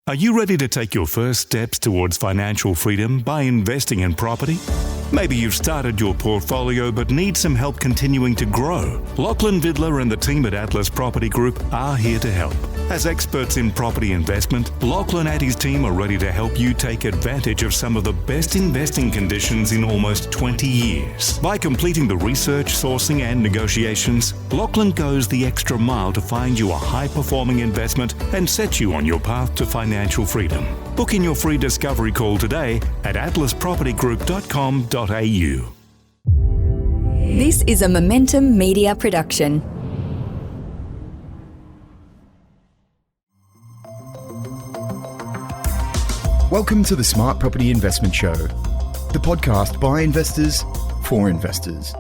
Are you ready to take your first steps towards financial freedom by investing in property? Maybe you've started your portfolio but need some help continuing to grow. Lachlan Vidler and the team at Atlas Property Group are here to help. As experts in property investment, Lachlan and his team are ready to help you take advantage of some of the best investing conditions in almost 20 years. By completing the research, sourcing and negotiations, Lachlan goes the extra mile to find you a high-performing investment and set you on your path to financial freedom. Book in your free discovery call today at atlaspropertygroup.com.au. This is a Momentum Media production. Welcome to the Smart Property Investment Show, the podcast by investors for investors.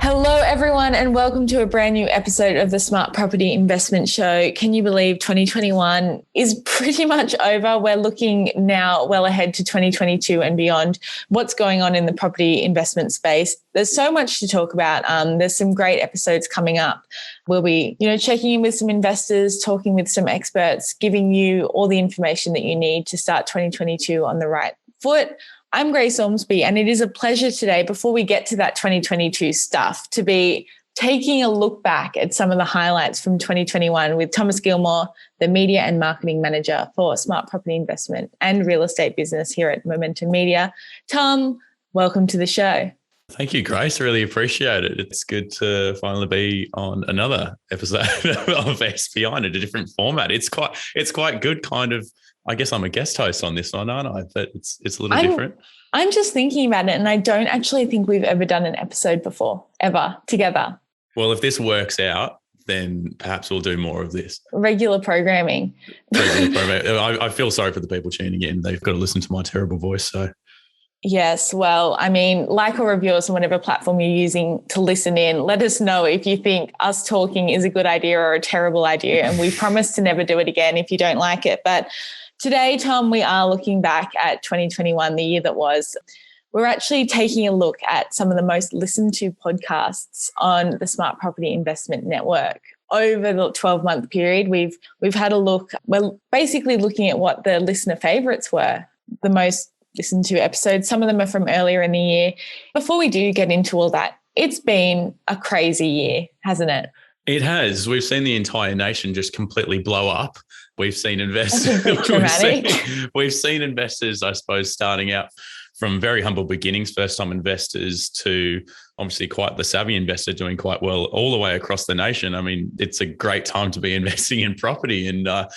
Hello, everyone, and welcome to a brand new episode of the Smart Property Investment Show. Can you believe 2021 is pretty much over? We're looking now well ahead to 2022 and beyond. What's going on in the property investment space? There's so much to talk about. There's some great episodes coming up. We'll be, checking in with some investors, talking with some experts, giving you all the information that you need to start 2022 on the right foot. I'm Grace Ormsby, and it is a pleasure today, before we get to that 2022 stuff, to be taking a look back at some of the highlights from 2021 with Thomas Gilmore, the Media and Marketing Manager for Smart Property Investment and Real Estate Business here at Momentum Media. Tom, welcome to the show. Thank you, Grace. I really appreciate it. It's good to finally be on another episode of SPI in a different format. It's quite good, kind of. I guess I'm a guest host on this one, aren't I? But it's a little different. I'm just thinking about it, and I don't actually think we've ever done an episode before, ever, together. Well, if this works out, then perhaps we'll do more of this. Regular programming. I feel sorry for the people tuning in. They've got to listen to my terrible voice, so... Yes, well, like or review us on whatever platform you're using to listen in. Let us know if you think us talking is a good idea or a terrible idea, and we promise to never do it again if you don't like it. But today, Tom, we are looking back at 2021, the year that was. We're actually taking a look at some of the most listened to podcasts on the Smart Property Investment Network. Over the 12-month period, we've had a look. We're basically looking at what the listener favourites were, the most listened to episodes. Some of them are from earlier in the year. Before we do get into all that, it's been a crazy year, hasn't it? It has. We've seen the entire nation just completely blow up. We've seen investors. We've seen investors, I suppose, starting out from very humble beginnings, first-time investors, to obviously quite the savvy investor doing quite well all the way across the nation. It's a great time to be investing in property. And I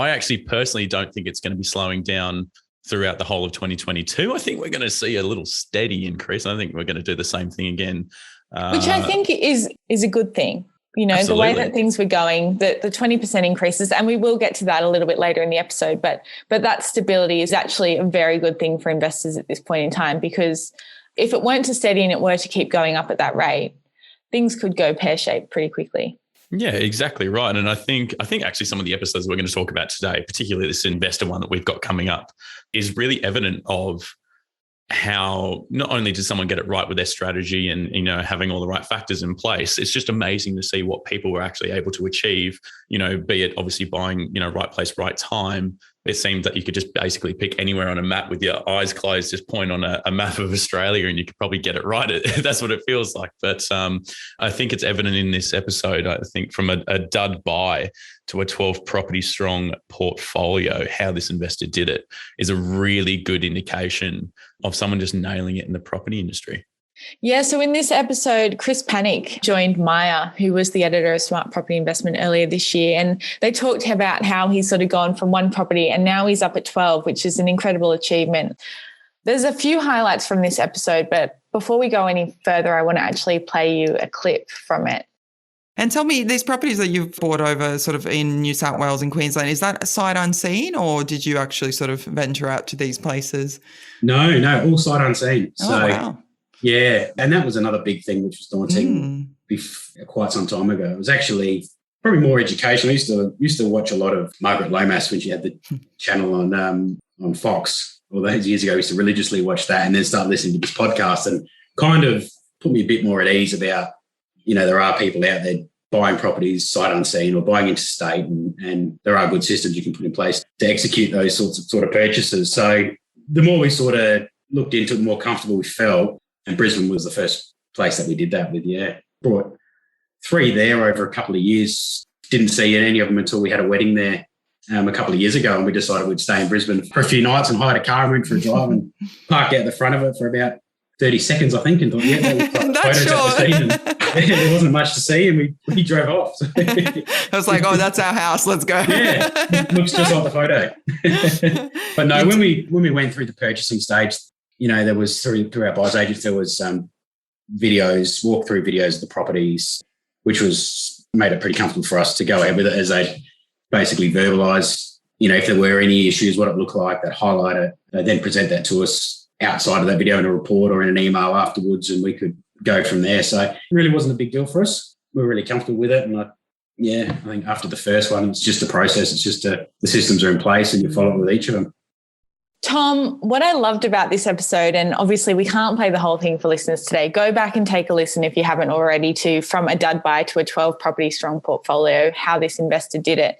actually personally don't think it's going to be slowing down throughout the whole of 2022. I think we're going to see a little steady increase. I think we're going to do the same thing again. Which I think is a good thing. Absolutely. The way that things were going, the 20% increases, and we will get to that a little bit later in the episode, but that stability is actually a very good thing for investors at this point in time, because if it weren't to steady and it were to keep going up at that rate, things could go pear-shaped pretty quickly. Yeah, exactly right. And I think actually some of the episodes we're going to talk about today, particularly this investor one that we've got coming up, is really evident of how not only did someone get it right with their strategy and, having all the right factors in place, it's just amazing to see what people were actually able to achieve, be it obviously buying, right place, right time. It seemed that you could just basically pick anywhere on a map with your eyes closed, just point on a map of Australia and you could probably get it right. That's what it feels like. But I think it's evident in this episode, I think from a dud buy to a 12 property strong portfolio, how this investor did it is a really good indication of someone just nailing it in the property industry. Yeah, so in this episode, Chris Panic joined Maya, who was the editor of Smart Property Investment earlier this year, and they talked about how he's sort of gone from one property and now he's up at 12, which is an incredible achievement. There's a few highlights from this episode, but before we go any further, I want to actually play you a clip from it. And tell me, these properties that you've bought over sort of in New South Wales and Queensland, is that sight unseen, or did you actually sort of venture out to these places? No, all sight unseen. Oh, wow. Yeah, and that was another big thing which was daunting quite some time ago. It was actually probably more educational. I used to watch a lot of Margaret Lomas when she had the channel on Fox all those years ago. I used to religiously watch that and then start listening to this podcast, and kind of put me a bit more at ease about, there are people out there buying properties sight unseen or buying interstate, and there are good systems you can put in place to execute those sort of purchases. So the more we sort of looked into it, the more comfortable we felt, and Brisbane was the first place that we did that with. Brought 3 there over a couple of years. Didn't see any of them until we had a wedding there a couple of years ago, and we decided we'd stay in Brisbane for a few nights and hired a car and went for a drive and parked out the front of it for about 30 seconds, I think, and thought, that was like that's short. There wasn't much to see, and we drove off. So I was like, oh, that's our house. Let's go. Yeah, looks just like the photo. But no, when we went through the purchasing stage, there was through our buyer's agents, there was videos, walkthrough videos of the properties, which made it pretty comfortable for us to go ahead with it, as they basically verbalise, if there were any issues, what it looked like, they'd highlight it, they'd then present that to us outside of that video in a report or in an email afterwards, and we could go from there. So it really wasn't a big deal for us. We were really comfortable with it. And I think after the first one, it's just a process. It's just the systems are in place and you follow it with each of them. Tom, what I loved about this episode, and obviously we can't play the whole thing for listeners today, go back and take a listen if you haven't already to From a Dud Buy to a 12 Property Strong Portfolio, how this investor did it.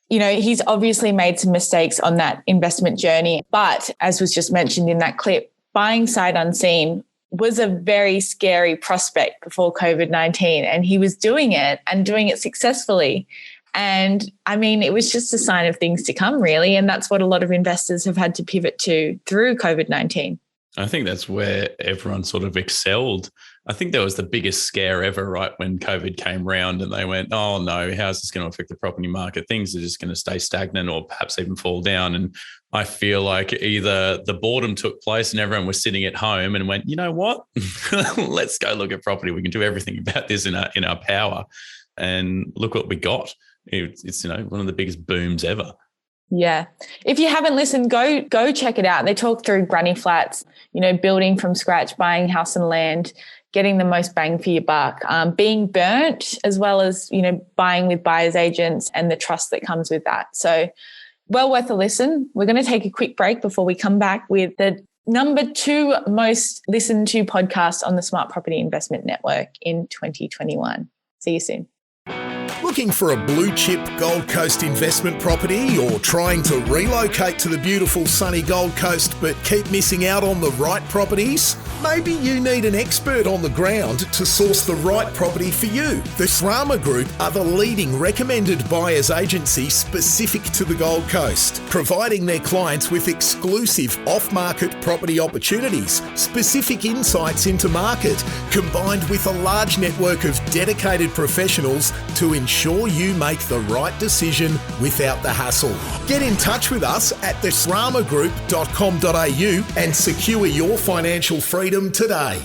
He's obviously made some mistakes on that investment journey, but as was just mentioned in that clip, buying sight unseen was a very scary prospect before COVID-19, and he was doing it and doing it successfully. And I mean, it was just a sign of things to come, really. And that's what a lot of investors have had to pivot to through COVID-19. I think that's where everyone sort of excelled. I think that was the biggest scare ever, right? When COVID came round and they went, oh no, how's this going to affect the property market? Things are just going to stay stagnant or perhaps even fall down. And I feel like either the boredom took place and everyone was sitting at home and went, you know what, let's go look at property. We can do everything about this in our power. And look what we got. It's one of the biggest booms ever. Yeah. If you haven't listened, go check it out. They talk through granny flats, building from scratch, buying house and land, getting the most bang for your buck, being burnt, as well as, buying with buyer's agents and the trust that comes with that. So well worth a listen. We're going to take a quick break before we come back with the number 2 most listened to podcast on the Smart Property Investment Network in 2021. See you soon. Looking for a blue chip Gold Coast investment property, or trying to relocate to the beautiful sunny Gold Coast but keep missing out on the right properties? Maybe you need an expert on the ground to source the right property for you. The Srama Group are the leading recommended buyers agency specific to the Gold Coast, providing their clients with exclusive off-market property opportunities, specific insights into market, combined with a large network of dedicated professionals to ensure you make the right decision without the hassle. Get in touch with us at thesramagroup.com.au and secure your financial freedom today.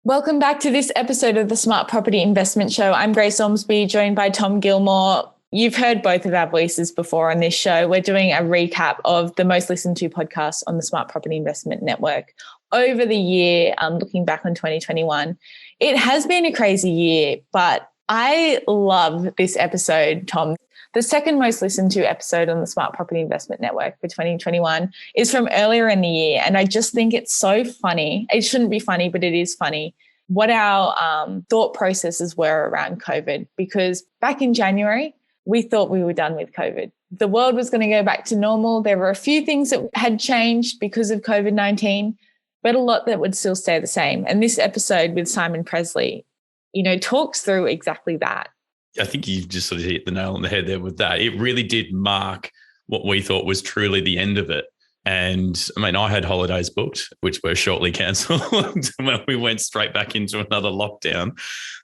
Welcome back to this episode of the Smart Property Investment Show. I'm Grace Ormsby, joined by Tom Gilmore. You've heard both of our voices before on this show. We're doing a recap of the most listened to podcasts on the Smart Property Investment Network over the year, looking back on 2021. It has been a crazy year, but I love this episode, Tom. The second most listened to episode on the Smart Property Investment Network for 2021 is from earlier in the year. And I just think it's so funny. It shouldn't be funny, but it is funny what our thought processes were around COVID. Because back in January, we thought we were done with COVID. The world was going to go back to normal. There were a few things that had changed because of COVID-19, but a lot that would still stay the same. And this episode with Simon Presley, talks through exactly that. I think you just sort of hit the nail on the head there with that. It really did mark what we thought was truly the end of it. And I mean, I had holidays booked, which were shortly cancelled when we went straight back into another lockdown.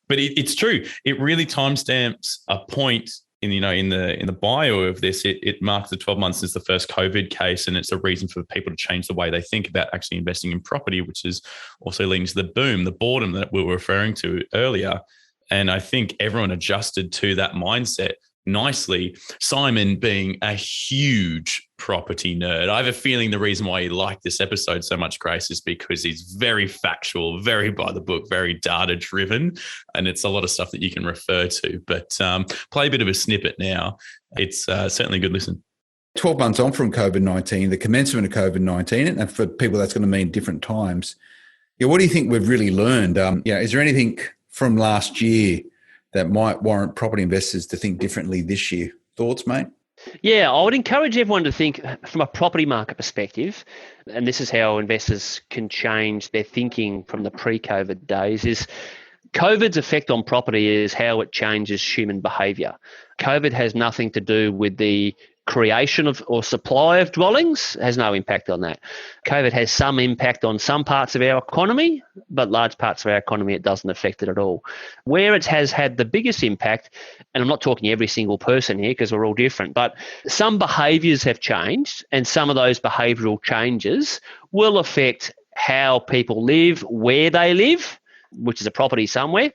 But it's true. It really timestamps a point in the bio of this. It marks the 12 months since the first COVID case, and it's a reason for people to change the way they think about actually investing in property, which is also leading to the boom, the boredom that we were referring to earlier. And I think everyone adjusted to that mindset nicely. Simon being a huge property nerd. I have a feeling the reason why he liked this episode so much, Grace, is because he's very factual, very by the book, very data driven. And it's a lot of stuff that you can refer to. But play a bit of a snippet now. It's certainly a good listen. 12 months on from COVID-19, the commencement of COVID-19, and for people that's going to mean different times. What do you think we've really learned? Is there anything from last year that might warrant property investors to think differently this year. Thoughts, mate? Yeah, I would encourage everyone to think from a property market perspective, and this is how investors can change their thinking from the pre-COVID days, is COVID's effect on property is how it changes human behaviour. COVID has nothing to do with the creation of or supply of dwellings, has no impact on that. COVID has some impact on some parts of our economy, but large parts of our economy, it doesn't affect it at all. Where it has had the biggest impact, and I'm not talking every single person here because we're all different, but some behaviours have changed, and some of those behavioural changes will affect how people live, where they live, which is a property somewhere,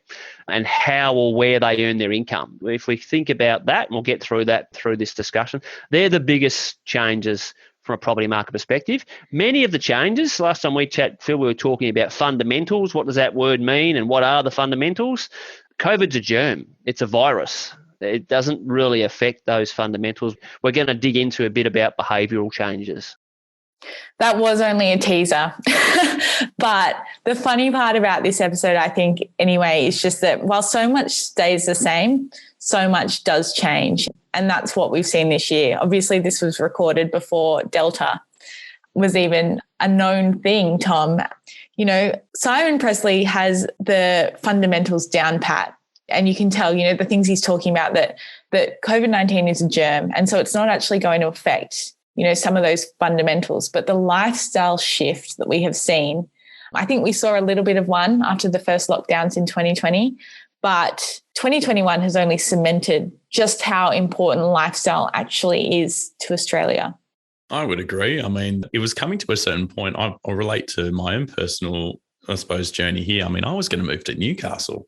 and how or where they earn their income. If we think about that, and we'll get through that through this discussion, they're the biggest changes from a property market perspective. Many of the changes, last time we chat, Phil, we were talking about fundamentals. What does that word mean and what are the fundamentals? COVID's a germ. It's a virus. It doesn't really affect those fundamentals. We're going to dig into a bit about behavioural changes. That was only a teaser. But the funny part about this episode, I think, anyway, is just that while so much stays the same, so much does change. And that's what we've seen this year. Obviously, this was recorded before Delta was even a known thing, Tom. You know, Simon Presley has the fundamentals down pat. And you can tell, you know, the things he's talking about, that COVID-19 is a germ. And so it's not actually going to affect, you know, some of those fundamentals. But the lifestyle shift that we have seen, I think we saw a little bit of one after the first lockdowns in 2020, but 2021 has only cemented just how important lifestyle actually is to Australia. I would agree. I mean, it was coming to a certain point. I'll relate to my own personal, I suppose, journey here. I mean, I was going to move to Newcastle.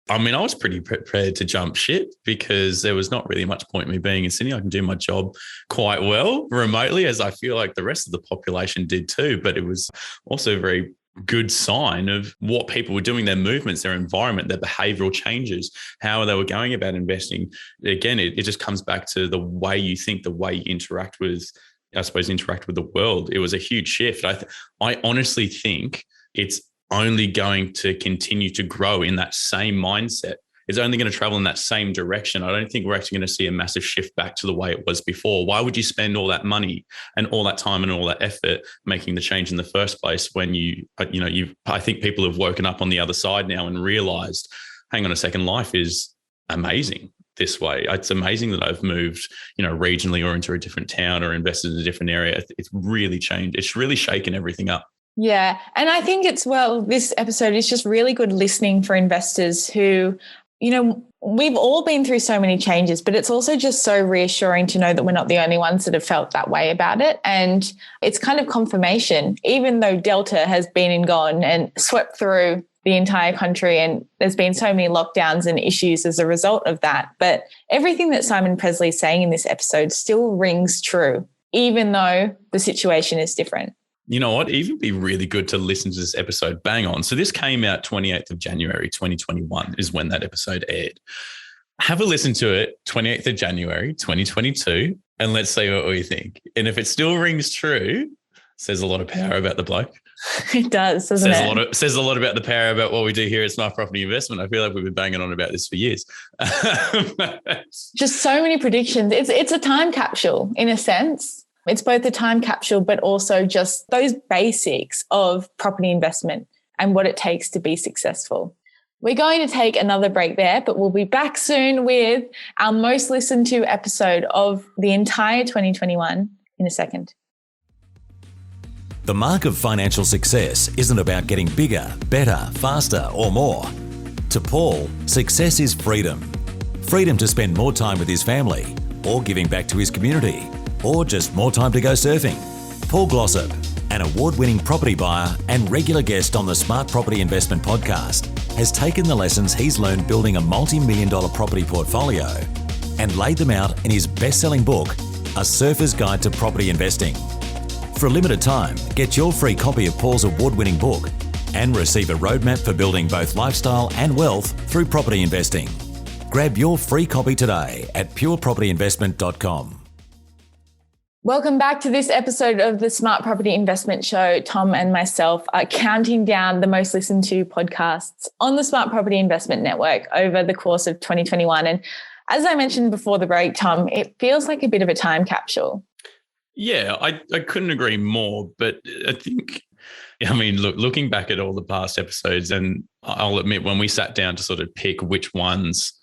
I mean, I was pretty prepared to jump ship because there was not really much point in me being in Sydney. I can do my job quite well remotely, as I feel like the rest of the population did too. But it was also a very good sign of what people were doing, their movements, their environment, their behavioural changes, how they were going about investing. Again, it just comes back to the way you think, the way you interact with the world. It was a huge shift. I honestly think it's only going to continue to grow in that same mindset. It's only going to travel in that same direction. I don't think we're actually going to see a massive shift back to the way it was before. Why would you spend all that money and all that time and all that effort making the change in the first place when I think people have woken up on the other side now and realized, hang on a second, life is amazing this way. It's amazing that I've moved, regionally or into a different town or invested in a different area. It's really changed. It's really shaken everything up. Yeah. And I think this episode is just really good listening for investors who, we've all been through so many changes, but it's also just so reassuring to know that we're not the only ones that have felt that way about it. And it's kind of confirmation, even though Delta has been and gone and swept through the entire country, and there's been so many lockdowns and issues as a result of that. But everything that Simon Presley is saying in this episode still rings true, even though the situation is different. You know what? It'd be really good to listen to this episode bang on. So this came out 28th of January, 2021 is when that episode aired. Have a listen to it 28th of January, 2022, and let's see what we think. And if it still rings true, says a lot of power about the bloke. It does, doesn't it? Says a lot about the power about what we do here at Smart Property Investment. I feel like we've been banging on about this for years. Just so many predictions. It's a time capsule in a sense. It's both a time capsule, but also just those basics of property investment and what it takes to be successful. We're going to take another break there, but we'll be back soon with our most listened to episode of the entire 2021 in a second. The mark of financial success isn't about getting bigger, better, faster, or more. To Paul, success is freedom. Freedom to spend more time with his family, or giving back to his community, or just more time to go surfing. Paul Glossop, an award-winning property buyer and regular guest on the Smart Property Investment Podcast, has taken the lessons he's learned building a multi-million-dollar property portfolio and laid them out in his best-selling book, A Surfer's Guide to Property Investing. For a limited time, get your free copy of Paul's award-winning book and receive a roadmap for building both lifestyle and wealth through property investing. Grab your free copy today at purepropertyinvestment.com. Welcome back to this episode of the Smart Property Investment Show. Tom and myself are counting down the most listened to podcasts on the Smart Property Investment Network over the course of 2021. And as I mentioned before the break, Tom, it feels like a bit of a time capsule. Yeah, I couldn't agree more. But I think, looking back at all the past episodes, and I'll admit when we sat down to sort of pick which ones,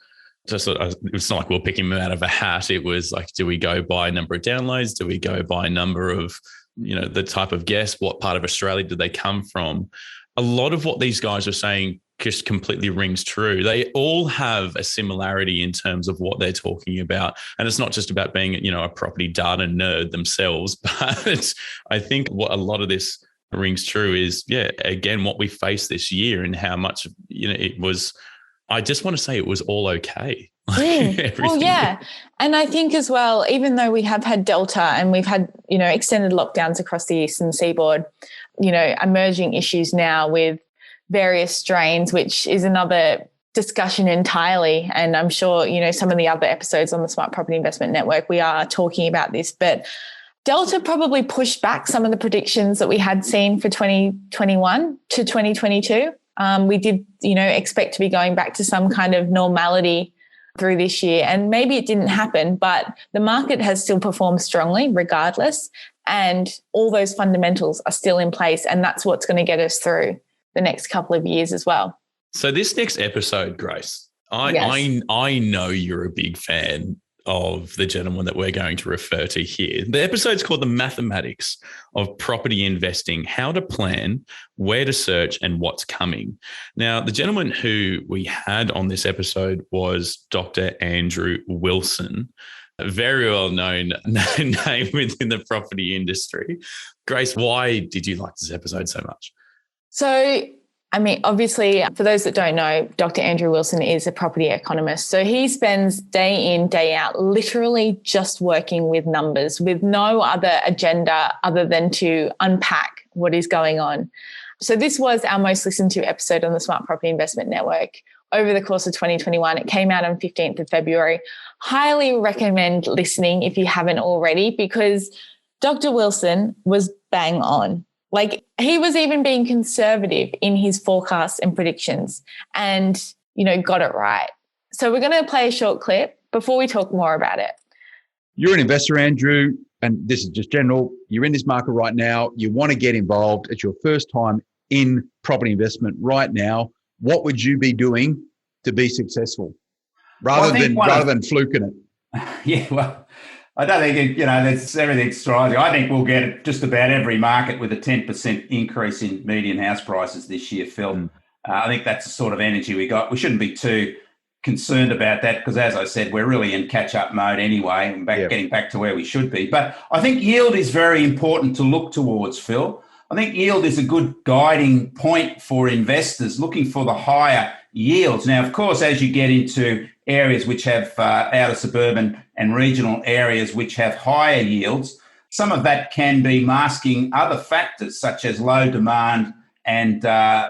it's not like we're picking them out of a hat. It was like, do we go by number of downloads? Do we go by number of, the type of guest? What part of Australia did they come from? A lot of what these guys are saying just completely rings true. They all have a similarity in terms of what they're talking about. And it's not just about being, a property data nerd themselves, but I think what a lot of this rings true is, again, what we faced this year and how much, it was, I just want to say it was all okay. Well, yeah. And I think as well, even though we have had Delta and we've had, extended lockdowns across the eastern seaboard, emerging issues now with various strains, which is another discussion entirely. And I'm sure, some of the other episodes on the Smart Property Investment Network, we are talking about this, but Delta probably pushed back some of the predictions that we had seen for 2021 to 2022. We did, expect to be going back to some kind of normality through this year, and maybe it didn't happen, but the market has still performed strongly regardless, and all those fundamentals are still in place, and that's what's going to get us through the next couple of years as well. So this next episode, Grace, I know you're a big fan of the gentleman that we're going to refer to here. The episode's called The Mathematics of Property Investing, How to Plan, Where to Search, and What's Coming. Now, the gentleman who we had on this episode was Dr. Andrew Wilson, a very well-known name within the property industry. Grace, why did you like this episode so much? So, obviously, for those that don't know, Dr. Andrew Wilson is a property economist. So he spends day in, day out, literally just working with numbers with no other agenda other than to unpack what is going on. So this was our most listened to episode on the Smart Property Investment Network over the course of 2021. It came out on 15th of February. Highly recommend listening if you haven't already, because Dr. Wilson was bang on. Like, he was even being conservative in his forecasts and predictions and, got it right. So we're going to play a short clip before we talk more about it. You're an investor, Andrew, and this is just general. You're in this market right now. You want to get involved. It's your first time in property investment right now. What would you be doing to be successful rather than fluking it? Yeah, well, I don't think, there's everything's rising. I think we'll get just about every market with a 10% increase in median house prices this year, Phil. I think that's the sort of energy we got. We shouldn't be too concerned about that because, as I said, we're really in catch-up mode anyway and getting back to where we should be. But I think yield is very important to look towards, Phil. I think yield is a good guiding point for investors looking for the higher yields. Now, of course, as you get into areas which have outer suburban and regional areas which have higher yields, some of that can be masking other factors such as low demand and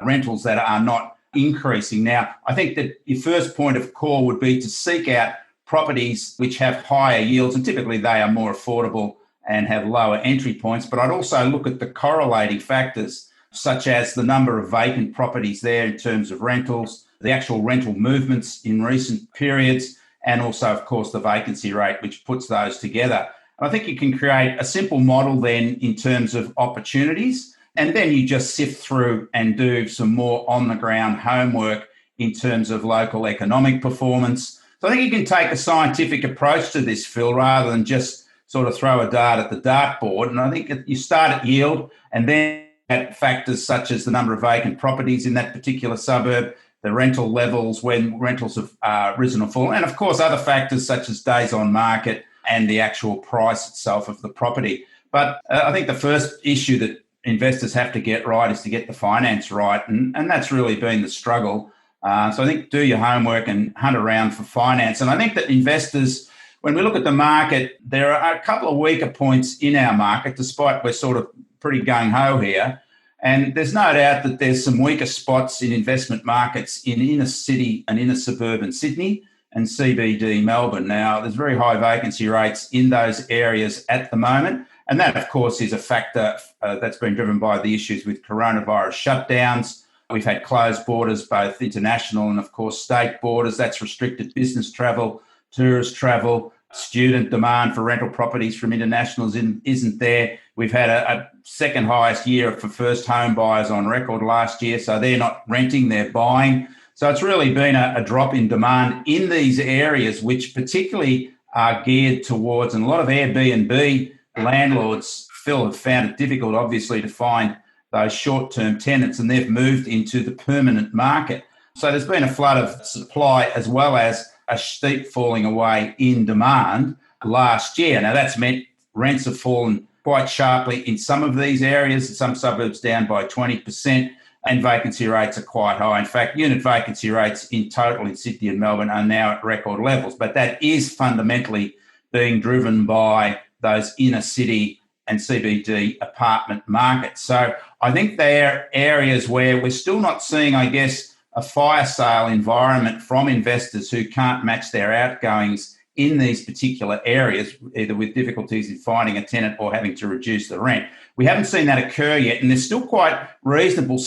rentals that are not increasing. Now, I think that your first point of call would be to seek out properties which have higher yields, and typically they are more affordable and have lower entry points. But I'd also look at the correlating factors, such as the number of vacant properties there in terms of rentals, the actual rental movements in recent periods, and also, of course, the vacancy rate, which puts those together. And I think you can create a simple model then in terms of opportunities, and then you just sift through and do some more on-the-ground homework in terms of local economic performance. So I think you can take a scientific approach to this, Phil, rather than just sort of throw a dart at the dartboard. And I think you start at yield and then at factors such as the number of vacant properties in that particular suburb, the rental levels when rentals have risen or fallen, and of course other factors such as days on market and the actual price itself of the property. But I think the first issue that investors have to get right is to get the finance right, and that's really been the struggle. So I think do your homework and hunt around for finance. And I think that investors, when we look at the market, there are a couple of weaker points in our market, despite we're sort of pretty gung-ho here. And there's no doubt that there's some weaker spots in investment markets in inner city and inner suburban Sydney and CBD Melbourne. Now, there's very high vacancy rates in those areas at the moment. And that, of course, is a factor that's been driven by the issues with coronavirus shutdowns. We've had closed borders, both international and, of course, state borders. That's restricted business travel, tourist travel, student demand for rental properties from internationals isn't there. We've had a second highest year for first home buyers on record last year, so they're not renting, they're buying. So it's really been a drop in demand in these areas, which particularly are geared towards, and a lot of Airbnb landlords, Phil, have found it difficult, obviously, to find those short-term tenants, and they've moved into the permanent market. So there's been a flood of supply as well as a steep falling away in demand last year. Now, that's meant rents have fallen quite sharply in some of these areas, some suburbs down by 20%, and vacancy rates are quite high. In fact, unit vacancy rates in total in Sydney and Melbourne are now at record levels, but that is fundamentally being driven by those inner city and CBD apartment markets. So I think they're areas where we're still not seeing, I guess, a fire sale environment from investors who can't match their outgoings in these particular areas, either with difficulties in finding a tenant or having to reduce the rent. We haven't seen that occur yet, and there's still quite reasonable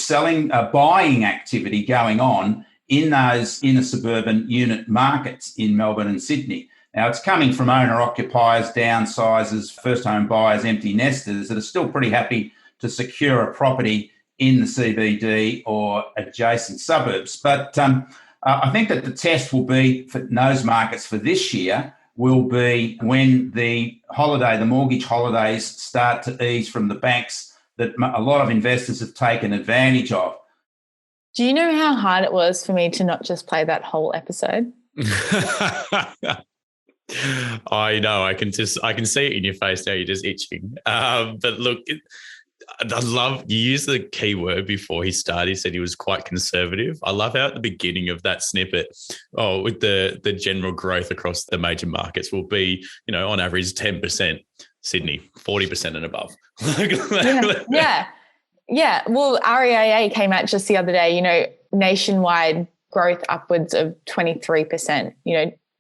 buying activity going on in those inner suburban unit markets in Melbourne and Sydney. Now, it's coming from owner-occupiers, downsizers, first-home buyers, empty nesters that are still pretty happy to secure a property in the CBD or adjacent suburbs. But I think that the test will be for those markets for this year will be when the mortgage holidays start to ease from the banks that a lot of investors have taken advantage of. Do you know how hard it was for me to not just play that whole episode? I know. I can see it in your face now. You're just itching. But look, I love you used the key word before he started. He said he was quite conservative. I love how at the beginning of that snippet, with the general growth across the major markets will be, on average 10%. Sydney 40% and above. Yeah. Well, REIA came out just the other day. Nationwide growth upwards of 23%.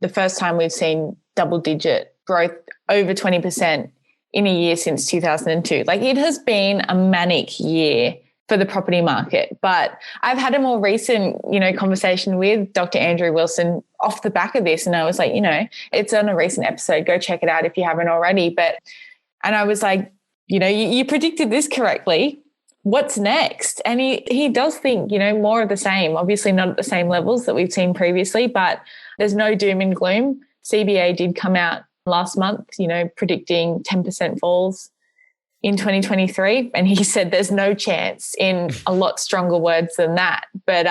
The first time we've seen double-digit growth over 20% in a year since 2002. Like, it has been a manic year for the property market. But I've had a more recent, conversation with Dr. Andrew Wilson off the back of this. And I was like, it's on a recent episode. Go check it out if you haven't already. And I was like, you predicted this correctly. What's next? And he does think, more of the same, obviously not at the same levels that we've seen previously, but there's no doom and gloom. CBA did come out last month, predicting 10% falls in 2023. And he said there's no chance, in a lot stronger words than that. But,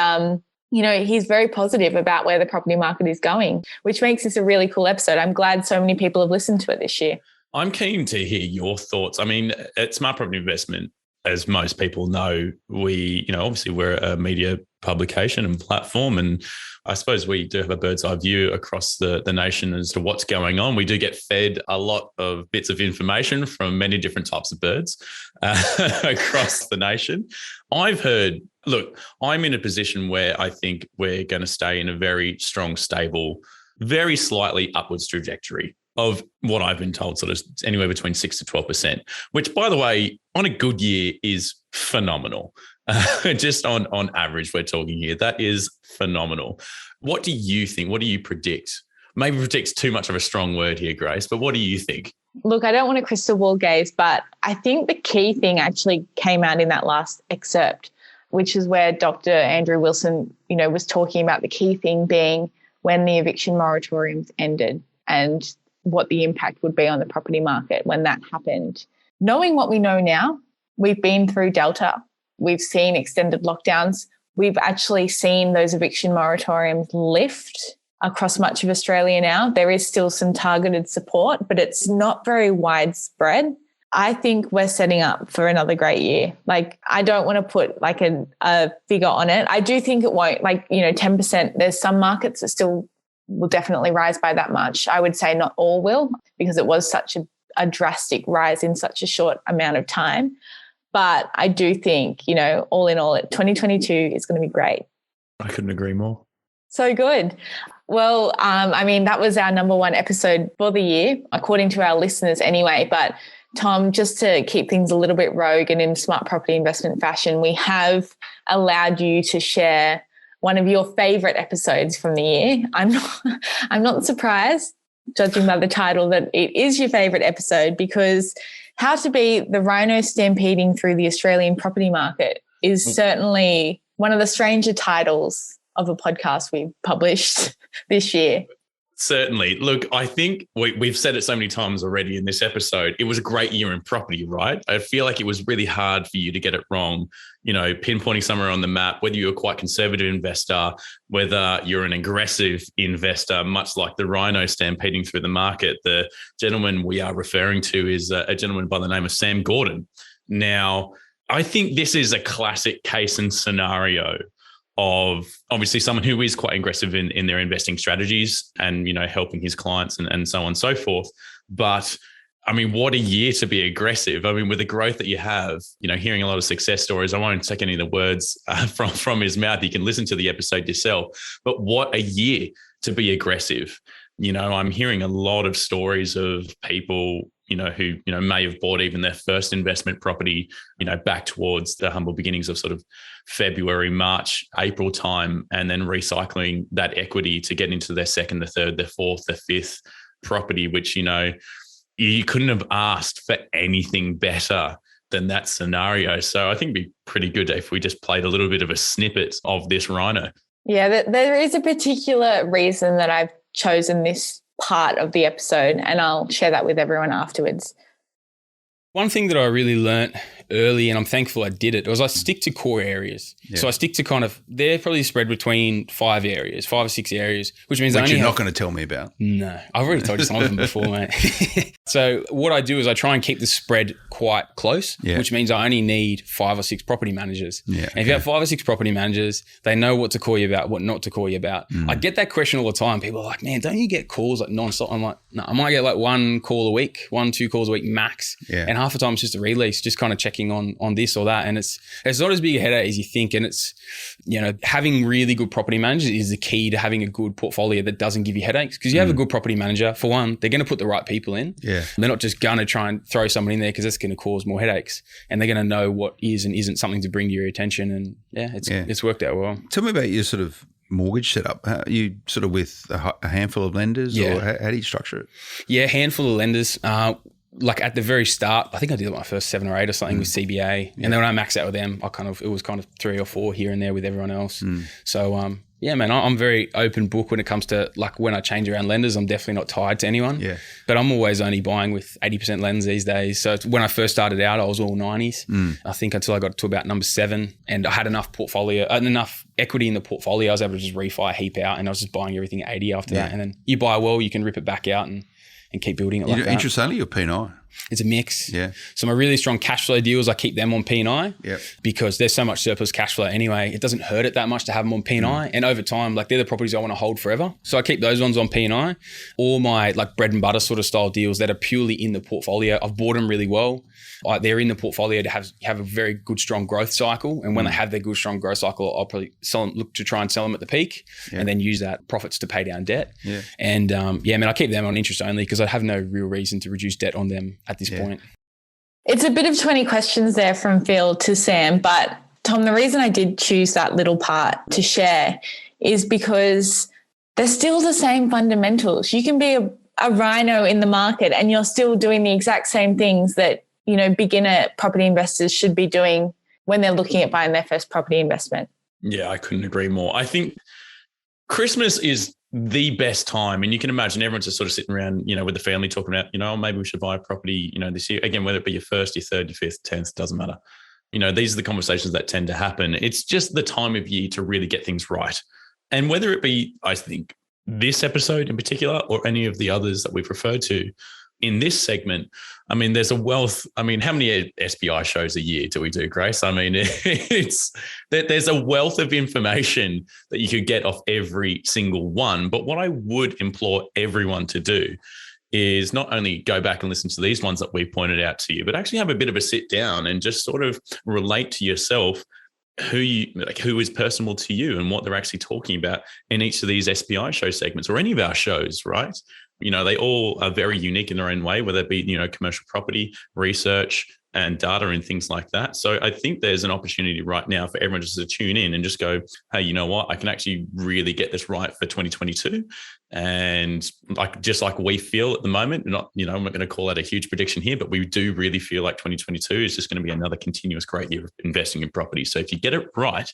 he's very positive about where the property market is going, which makes this a really cool episode. I'm glad so many people have listened to it this year. I'm keen to hear your thoughts. I mean, at Smart Property Investment, as most people know, obviously we're a media publication and platform, and I suppose we do have a bird's eye view across the nation as to what's going on. We do get fed a lot of bits of information from many different types of birds across the nation. I've heard, look, I'm in a position where I think we're going to stay in a very strong, stable, very slightly upwards trajectory of what I've been told, sort of anywhere between 6 to 12%, which, by the way, on a good year is phenomenal. Just on average, we're talking here. That is phenomenal. What do you think? What do you predict? Maybe predict's too much of a strong word here, Grace, but what do you think? Look, I don't want to crystal ball gaze, but I think the key thing actually came out in that last excerpt, which is where Dr. Andrew Wilson, was talking about the key thing being when the eviction moratoriums ended and what the impact would be on the property market when that happened. Knowing what we know now, we've been through Delta, we've seen extended lockdowns, we've actually seen those eviction moratoriums lift across much of Australia now. There is still some targeted support, but it's not very widespread. I think we're setting up for another great year. Like, I don't want to put like a figure on it. I do think it won't, 10%. There's some markets that still will definitely rise by that much. I would say not all will, because it was such a drastic rise in such a short amount of time. But I do think, all in all, 2022 is going to be great. I couldn't agree more. So good. Well, I mean, that was our number one episode for the year, according to our listeners anyway. But Tom, just to keep things a little bit rogue and in smart property investment fashion, we have allowed you to share one of your favorite episodes from the year. I'm not surprised, judging by the title, that it is your favorite episode, because how to beat the rhino stampeding through the Australian property market is certainly one of the stranger titles of a podcast we've published this year. Certainly. Look, I think we've said it so many times already in this episode. It was a great year in property, right? I feel like it was really hard for you to get it wrong, pinpointing somewhere on the map, whether you're a quite conservative investor, whether you're an aggressive investor, much like the rhino stampeding through the market. The gentleman we are referring to is a gentleman by the name of Sam Gordon. Now, I think this is a classic case and scenario of obviously someone who is quite aggressive in their investing strategies and, helping his clients and so on and so forth. But I mean, what a year to be aggressive. I mean, with the growth that you have, hearing a lot of success stories, I won't take any of the words from his mouth. You can listen to the episode yourself, but what a year to be aggressive. I'm hearing a lot of stories of people, who, may have bought even their first investment property, back towards the humble beginnings of sort of February, March, April time, and then recycling that equity to get into their second, the third, the fourth, the fifth property, which, you couldn't have asked for anything better than that scenario. So I think it'd be pretty good if we just played a little bit of a snippet of this rhino. Yeah, there is a particular reason that I've chosen this part of the episode, and I'll share that with everyone afterwards. One thing that I really learnt early, and I'm thankful I did it, was I stick to core areas. Yeah. So I stick to they're probably spread between 5 or 6 areas, which means you're not going to tell me about. No, I've already told you some of them before, mate. So what I do is I try and keep the spread quite close, which means I only need 5 or 6 property managers. Yeah, and if you have 5 or 6 property managers, they know what to call you about, what not to call you about. I get that question all the time. People are like, man, don't you get calls like nonstop? I'm like, no, I might get like 1 call a week, 1-2 calls a week max. Yeah. And half the time it's just a release, just kind of checking on this or that. And it's not as big a headache as you think. And it's, having really good property managers is the key to having a good portfolio that doesn't give you headaches. Because you have a good property manager, for one, they're going to put the right people in. Yeah. They're not just going to try and throw someone in there because that's going to cause more headaches. And they're going to know what is and isn't something to bring to your attention. And it's worked out well. Tell me about your sort of mortgage setup. How, you sort of with a handful of lenders, or how do you structure it? Yeah, a handful of lenders. Like at the very start, I think I did my first 7 or 8 or something with CBA. And then when I maxed out with them, it was kind of 3 or 4 here and there with everyone else. So, yeah, man, I'm very open book when it comes to like when I change around lenders. I'm definitely not tied to anyone. Yeah. But I'm always only buying with 80% lenders these days. So when I first started out, I was all 90s. I think until I got to about number 7, and I had enough equity in the portfolio. I was able to just refi, heap out, and I was just buying everything at 80 after that. And then you buy well, you can rip it back out and keep building it like that. Interest only or P&I? It's a mix. Yeah. So my really strong cash flow deals, I keep them on P&I because there's so much surplus cash flow anyway. It doesn't hurt it that much to have them on P&I. And over time, like they're the properties I want to hold forever. So I keep those ones on P&I. All my like bread and butter sort of style deals that are purely in the portfolio, I've bought them really well. They're in the portfolio to have a very good, strong growth cycle. And when they have their good, strong growth cycle, I'll probably look to try and sell them at the peak and then use that profits to pay down debt. Yeah. And I keep them on interest only because I have no real reason to reduce debt on them at this point. It's a bit of 20 questions there from Phil to Sam, but Tom, the reason I did choose that little part to share is because they're still the same fundamentals. You can be a rhino in the market and you're still doing the exact same things that, beginner property investors should be doing when they're looking at buying their first property investment. Yeah, I couldn't agree more. I think Christmas is the best time. And you can imagine everyone's just sort of sitting around, with the family talking about, maybe we should buy a property, this year. Again, whether it be your first, your third, your fifth, 10th, doesn't matter. These are the conversations that tend to happen. It's just the time of year to really get things right. And whether it be, I think, this episode in particular or any of the others that we've referred to in this segment, there's a wealth. How many SBI shows a year do we do, Grace? There's a wealth of information that you could get off every single one. But what I would implore everyone to do is not only go back and listen to these ones that we pointed out to you, but actually have a bit of a sit down and just sort of relate to yourself who is personal to you and what they're actually talking about in each of these SPI show segments or any of our shows, right? They all are very unique in their own way, whether it be, commercial property, research, and data and things like that. So I think there's an opportunity right now for everyone just to tune in and just go, hey, you know what? I can actually really get this right for 2022. And just like we feel at the moment, I'm not going to call that a huge prediction here, but we do really feel like 2022 is just going to be another continuous great year of investing in property. So if you get it right,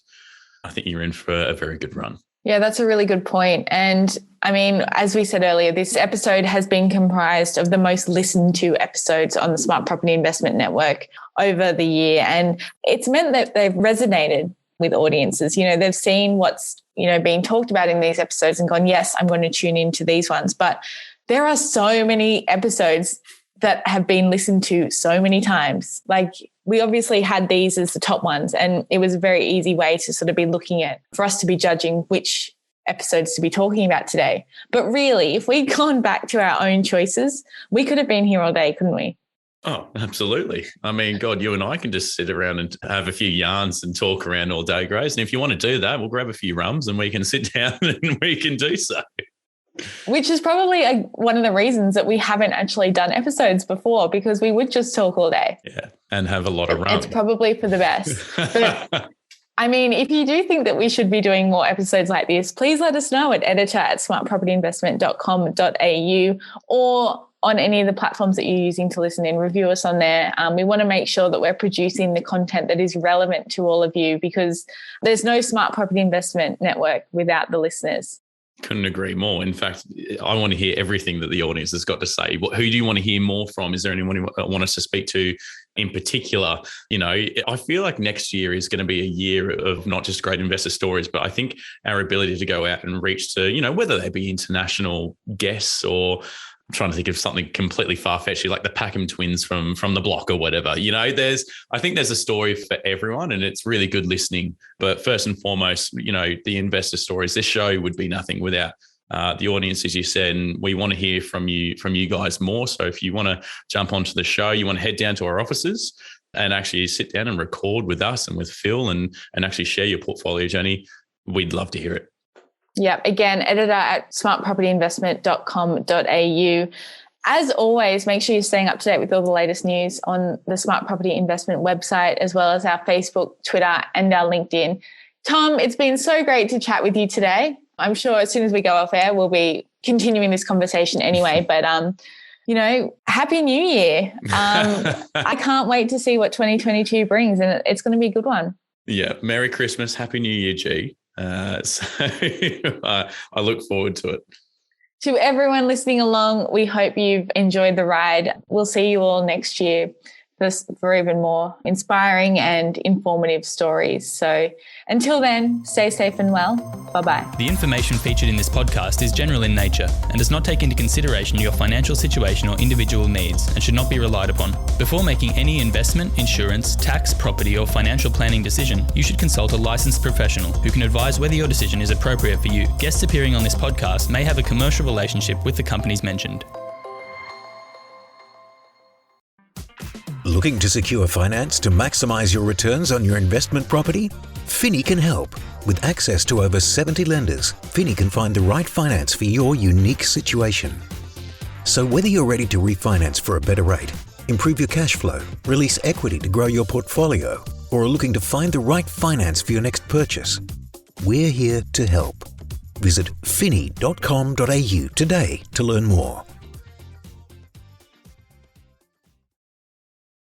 I think you're in for a very good run. Yeah, that's a really good point. And I mean, as we said earlier, this episode has been comprised of the most listened to episodes on the Smart Property Investment Network over the year. And it's meant that they've resonated with audiences. They've seen what's, being talked about in these episodes and gone, yes, I'm going to tune into these ones. But there are so many episodes that have been listened to so many times. Like, we obviously had these as the top ones, and it was a very easy way to sort of be looking at, for us to be judging which episodes to be talking about today. But really, if we'd gone back to our own choices, we could have been here all day, couldn't we? Oh, absolutely. I mean, God, you and I can just sit around and have a few yarns and talk around all day, Grace. And if you want to do that, we'll grab a few rums and we can sit down and we can do so. Which is probably one of the reasons that we haven't actually done episodes before, because we would just talk all day. Yeah, and have a lot of rum. It's probably for the best. But I mean, if you do think that we should be doing more episodes like this, please let us know at editor@smartpropertyinvestment.com.au or on any of the platforms that you're using to listen in. Review us on there. We want to make sure that we're producing the content that is relevant to all of you, because there's no Smart Property Investment Network without the listeners. Couldn't agree more. In fact, I want to hear everything that the audience has got to say. Who do you want to hear more from? Is there anyone you want us to speak to in particular? I feel like next year is going to be a year of not just great investor stories, but I think our ability to go out and reach to, whether they be international guests or I'm trying to think of something completely far-fetched, like the Packham twins from the block or whatever. I think there's a story for everyone, and it's really good listening. But first and foremost, the investor stories. This show would be nothing without the audience, as you said, and we want to hear from you guys more. So if you want to jump onto the show, you want to head down to our offices and actually sit down and record with us and with Phil and actually share your portfolio journey, we'd love to hear it. Yeah, again, editor@smartpropertyinvestment.com.au. As always, make sure you're staying up to date with all the latest news on the Smart Property Investment website, as well as our Facebook, Twitter, and our LinkedIn. Tom, it's been so great to chat with you today. I'm sure as soon as we go off air, we'll be continuing this conversation anyway. But, Happy New Year. I can't wait to see what 2022 brings, and it's going to be a good one. Yeah. Merry Christmas. Happy New Year, G. So I look forward to it. To everyone listening along, we hope you've enjoyed the ride. We'll see you all next year for even more inspiring and informative stories. So until then, stay safe and well. Bye-bye. The information featured in this podcast is general in nature and does not take into consideration your financial situation or individual needs and should not be relied upon. Before making any investment, insurance, tax, property, or financial planning decision, you should consult a licensed professional who can advise whether your decision is appropriate for you. Guests appearing on this podcast may have a commercial relationship with the companies mentioned. Looking to secure finance to maximise your returns on your investment property? Finny can help. With access to over 70 lenders, Finny can find the right finance for your unique situation. So whether you're ready to refinance for a better rate, improve your cash flow, release equity to grow your portfolio, or are looking to find the right finance for your next purchase, we're here to help. Visit finny.com.au today to learn more.